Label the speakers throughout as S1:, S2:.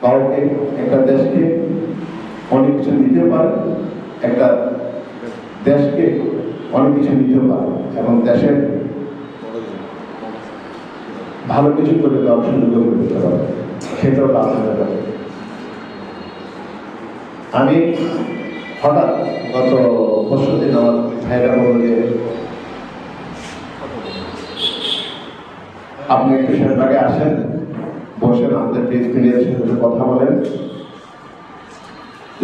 S1: কাউকে একটা দেশকে অনেক কিছু দিতে পারে, একটা দেশকে অনেক কিছু দিতে পারে এবং দেশের ভালো কিছু করে দেওয়ার সুযোগ করে দিতে পারে, সেটাও আপনাদের কাছে। আমি হঠাৎ গত পরশুদিন আমার ভাইরা বলল যে আপনি একটু সেটাকে আসেন, বসেন, আমাদের প্রেস মিডিয়ার সাথে কথা বলেন।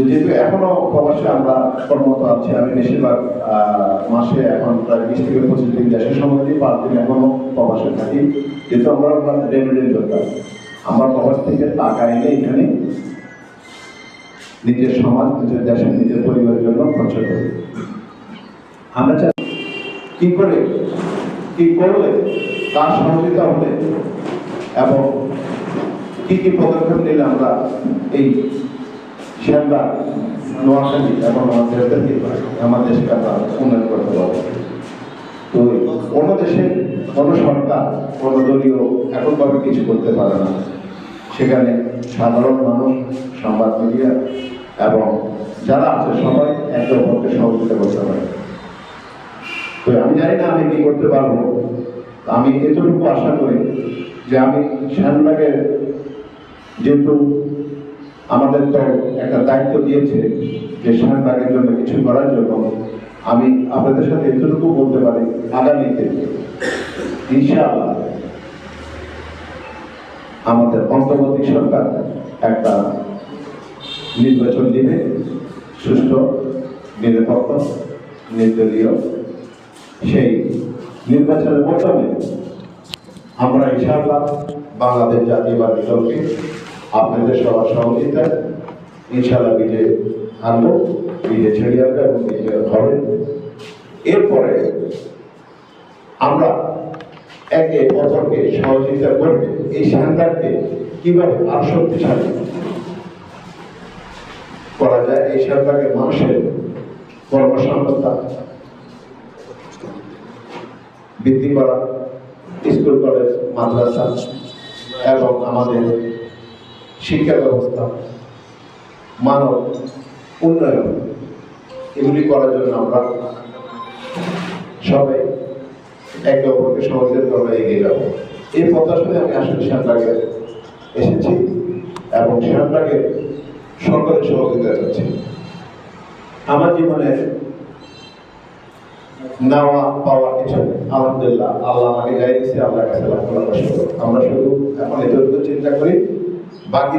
S1: যেহেতু এখনো প্রবাসে আমরা কর্মরত আছি, আমি বেশিরভাগ মাসে এখন প্রায় 20 থেকে 25 দিন দেশের সময় দিই, 5 দিন এখনো প্রবাসে থাকি। যেহেতু আমরা রেমিডেন্স দরকার, আমরা প্রবাস থেকে টাকা এনে এখানে নিজের সমাজ, নিজের দেশের, নিজের পরিবারের জন্য খরচ করি। আমরা চাই কি করে, কি করলে, কার সহযোগিতা হলে এবং কি কি পদক্ষেপ নিলে আমরা এই সেবা নোয়াখালী এবং আমার দেশকে আমরা উন্নয়ন করতে পারবো। তো অন্য দেশে কোনো সরকার, কোনো দলীয় এককভাবে কিছু করতে পারে না, সেখানে সাধারণ মানুষ, সংবাদ মিডিয়া এবং যারা আছে সবাই একে অপরকে সহযোগিতা করতে পারে। তো আমি জানি না আমি কি করতে পারবো, আমি এতটুকু আশা করি যে আমি শ্যামলাকে, যেহেতু আমাদের তো একটা দায়িত্ব দিয়েছে যে শ্যামলাগের জন্য কিছু করার জন্য, আমি আপনাদের সাথে এতটুকু বলতে পারি আগামীতে ইনশাআল্লাহ আমাদের অন্তর্বর্তী সরকার একটা নির্বাচন দিবে, সুষ্ঠু, নিরপেক্ষ, নির্দলীয়। সেই নির্বাচনের মাধ্যমে আমরা ইনশাআল্লাহ বাংলাদেশ জাতীয়বাদী দলকে আপনাদের সবার সহযোগিতায় ইনশাআল্লাহ বিজয় আনবো, বিজয় ছেড়ে আনবো এবং বিজয় হবে। এরপরে আমরা একে অপরকে সহযোগিতা করবে এই সরকারকে কিভাবে আরো শক্তিশালী করা যায়, এই সরকারকে মানুষের কর্মসংস্থান বৃদ্ধি করা, স্কুল কলেজ মাদ্রাসা এবং আমাদের শিক্ষা ব্যবস্থা, মানব উন্নয়ন, এগুলি করার জন্য আমরা সবাই একে অপরকে সহযোগিতা করে এগিয়ে যাব। এই প্রত্যাশায় আমি আসলে শ্যামলাকে এসেছি এবং শ্যামলাকে সকলের সহযোগিতা চাচ্ছি। আমার জীবনে নেওয়া পাওয়া কিছু আলহামদুলিল্লাহ আল্লাহ আমাকে যাই দিচ্ছে, আল্লাহর কাছে লাখ লাখ শুকর। আমরা শুধু এখন এতটুকু চিন্তা করি, বাকি